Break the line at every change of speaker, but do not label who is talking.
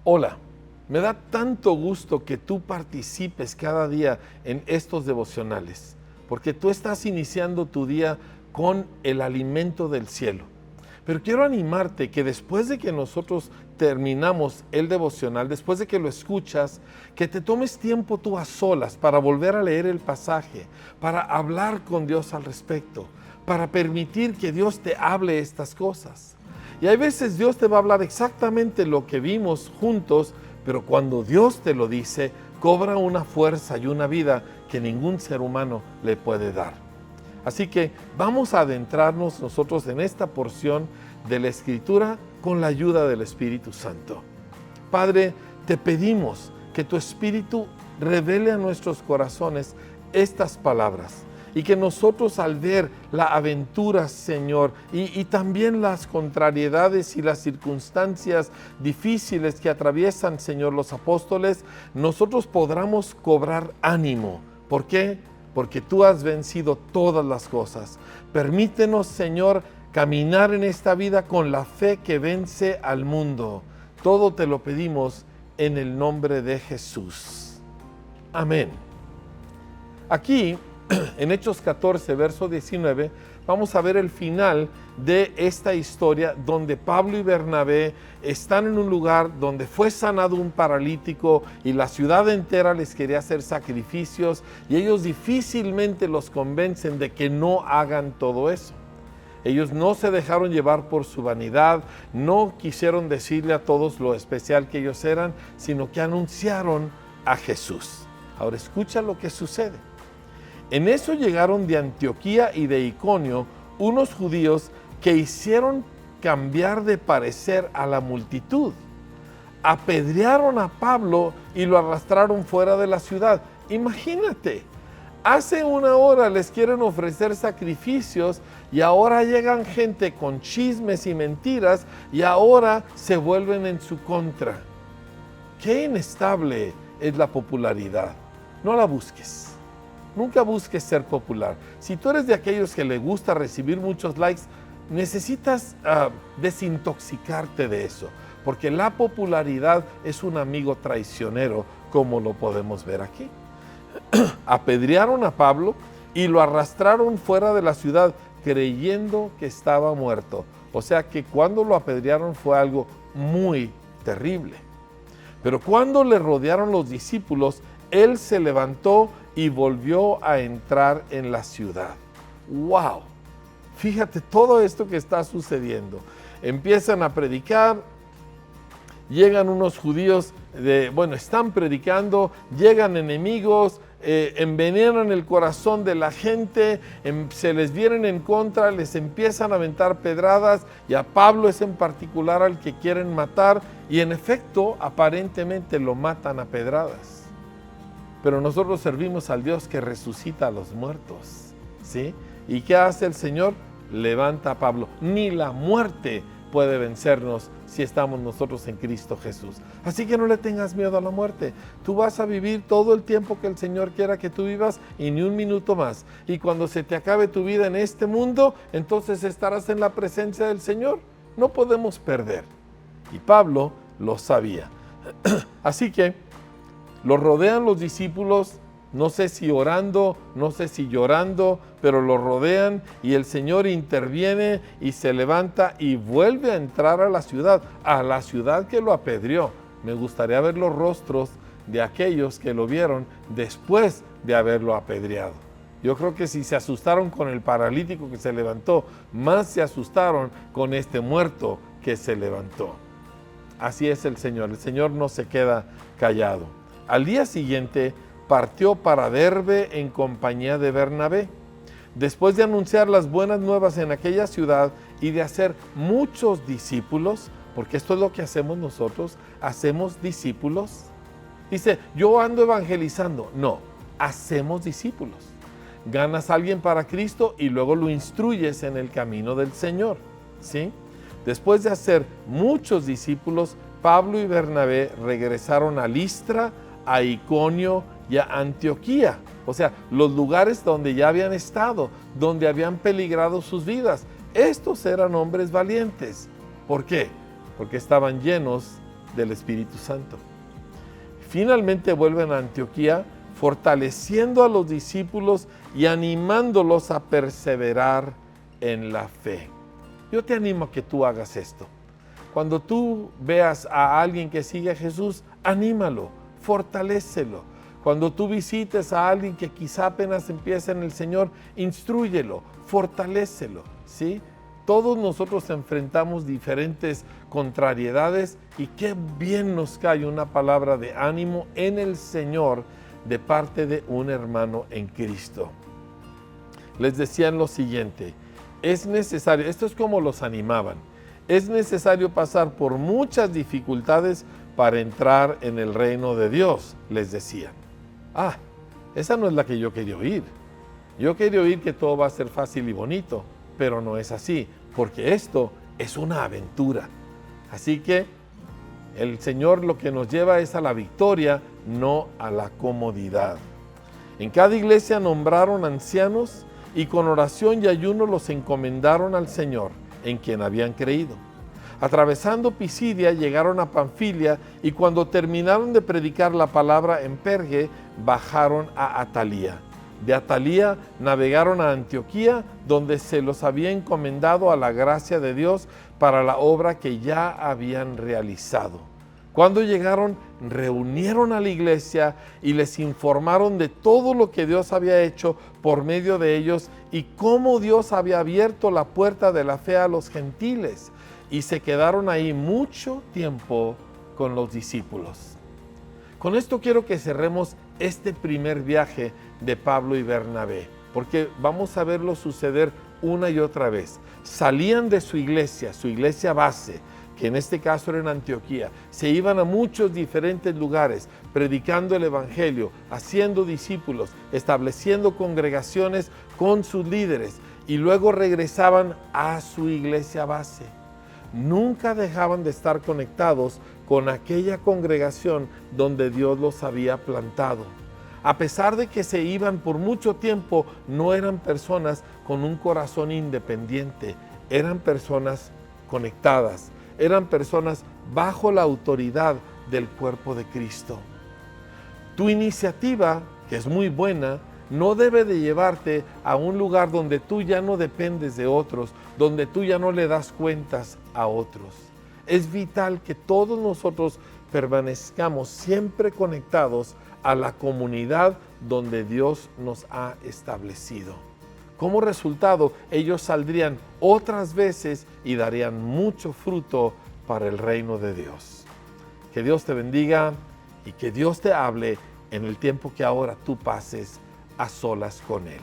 Hola, me da tanto gusto que tú participes cada día en estos devocionales, porque tú estás iniciando tu día con el alimento del cielo. Pero quiero animarte que después de que nosotros terminamos el devocional, después de que lo escuchas, que te tomes tiempo tú a solas para volver a leer el pasaje, para hablar con Dios al respecto, para permitir que Dios te hable estas cosas. Y hay veces Dios te va a hablar exactamente lo que vimos juntos, pero cuando Dios te lo dice, cobra una fuerza y una vida que ningún ser humano le puede dar. Así que vamos a adentrarnos nosotros en esta porción de la Escritura con la ayuda del Espíritu Santo. Padre, te pedimos que tu Espíritu revele a nuestros corazones estas palabras y que nosotros al ver la aventura, Señor, y también las contrariedades y las circunstancias difíciles que atraviesan, Señor, los apóstoles, nosotros podamos cobrar ánimo. ¿Por qué? Porque tú has vencido todas las cosas. Permítenos, Señor, caminar en esta vida con la fe que vence al mundo. Todo te lo pedimos en el nombre de Jesús. Amén. Aquí, en Hechos 14, verso 19, vamos a ver el final de esta historia donde Pablo y Bernabé están en un lugar donde fue sanado un paralítico y la ciudad entera les quería hacer sacrificios y ellos difícilmente los convencen de que no hagan todo eso. Ellos no se dejaron llevar por su vanidad, no quisieron decirle a todos lo especial que ellos eran, sino que anunciaron a Jesús. Ahora escucha lo que sucede. En eso llegaron de Antioquía y de Iconio unos judíos que hicieron cambiar de parecer a la multitud. Apedrearon a Pablo y lo arrastraron fuera de la ciudad. Imagínate, hace una hora les quieren ofrecer sacrificios y ahora llegan gente con chismes y mentiras y ahora se vuelven en su contra. Qué inestable es la popularidad. No la busques. Nunca busques ser popular. Si tú eres de aquellos que le gusta recibir muchos likes, necesitas desintoxicarte de eso, porque la popularidad es un amigo traicionero, como lo podemos ver aquí. Apedrearon a Pablo y lo arrastraron fuera de la ciudad, creyendo que estaba muerto. O sea que cuando lo apedrearon fue algo muy terrible. Pero cuando le rodearon los discípulos, él se levantó y volvió a entrar en la ciudad. ¡Wow! Fíjate todo esto que está sucediendo. Empiezan a predicar, llegan unos judíos, están predicando, llegan enemigos, envenenan el corazón de la gente, se les vienen en contra, les empiezan a aventar pedradas y a Pablo es en particular al que quieren matar y en efecto aparentemente lo matan a pedradas. Pero nosotros servimos al Dios que resucita a los muertos, ¿sí? ¿Y qué hace el Señor? Levanta a Pablo. Ni la muerte puede vencernos si estamos nosotros en Cristo Jesús. Así que no le tengas miedo a la muerte. Tú vas a vivir todo el tiempo que el Señor quiera que tú vivas y ni un minuto más. Y cuando se te acabe tu vida en este mundo, entonces estarás en la presencia del Señor. No podemos perder. Y Pablo lo sabía. Así que lo rodean los discípulos, no sé si orando, no sé si llorando, pero lo rodean y el Señor interviene y se levanta y vuelve a entrar a la ciudad que lo apedreó. Me gustaría ver los rostros de aquellos que lo vieron después de haberlo apedreado. Yo creo que si se asustaron con el paralítico que se levantó, más se asustaron con este muerto que se levantó. Así es el Señor no se queda callado. Al día siguiente partió para Derbe en compañía de Bernabé. Después de anunciar las buenas nuevas en aquella ciudad y de hacer muchos discípulos, porque esto es lo que hacemos nosotros, hacemos discípulos. Dice, yo ando evangelizando. No, hacemos discípulos. Ganas a alguien para Cristo y luego lo instruyes en el camino del Señor, ¿sí? Después de hacer muchos discípulos, Pablo y Bernabé regresaron a Listra, a Iconio y a Antioquía, o sea, los lugares donde ya habían estado, donde habían peligrado sus vidas. Estos eran hombres valientes. ¿Por qué? Porque estaban llenos del Espíritu Santo. Finalmente vuelven a Antioquía, fortaleciendo a los discípulos y animándolos a perseverar en la fe. Yo te animo a que tú hagas esto. Cuando tú veas a alguien que sigue a Jesús, anímalo, fortalécelo. Cuando tú visites a alguien que quizá apenas empieza en el Señor, instrúyelo, fortalécelo, ¿sí? Todos nosotros enfrentamos diferentes contrariedades y qué bien nos cae una palabra de ánimo en el Señor de parte de un hermano en Cristo. Les decían lo siguiente, es necesario, esto es como los animaban, es necesario pasar por muchas dificultades para entrar en el reino de Dios, les decían. Esa no es la que yo quería oír. Yo quería oír que todo va a ser fácil y bonito, pero no es así, porque esto es una aventura. Así que el Señor lo que nos lleva es a la victoria, no a la comodidad. En cada iglesia nombraron ancianos y con oración y ayuno los encomendaron al Señor, en quien habían creído. Atravesando Pisidia llegaron a Panfilia y cuando terminaron de predicar la palabra en Perge, bajaron a Atalía. De Atalía navegaron a Antioquía, donde se los había encomendado a la gracia de Dios para la obra que ya habían realizado. Cuando llegaron, reunieron a la iglesia y les informaron de todo lo que Dios había hecho por medio de ellos y cómo Dios había abierto la puerta de la fe a los gentiles. Y se quedaron ahí mucho tiempo con los discípulos. Con esto quiero que cerremos este primer viaje de Pablo y Bernabé, porque vamos a verlo suceder una y otra vez. Salían de su iglesia base, que en este caso era en Antioquía, se iban a muchos diferentes lugares, predicando el evangelio, haciendo discípulos, estableciendo congregaciones con sus líderes, y luego regresaban a su iglesia base. Nunca dejaban de estar conectados con aquella congregación donde Dios los había plantado. A pesar de que se iban por mucho tiempo, no eran personas con un corazón independiente, eran personas conectadas, eran personas bajo la autoridad del cuerpo de Cristo. Tu iniciativa, que es muy buena, no debe de llevarte a un lugar donde tú ya no dependes de otros, donde tú ya no le das cuentas a otros. Es vital que todos nosotros permanezcamos siempre conectados a la comunidad donde Dios nos ha establecido. Como resultado, ellos saldrían otras veces y darían mucho fruto para el reino de Dios. Que Dios te bendiga y que Dios te hable en el tiempo que ahora tú pases a solas con Él.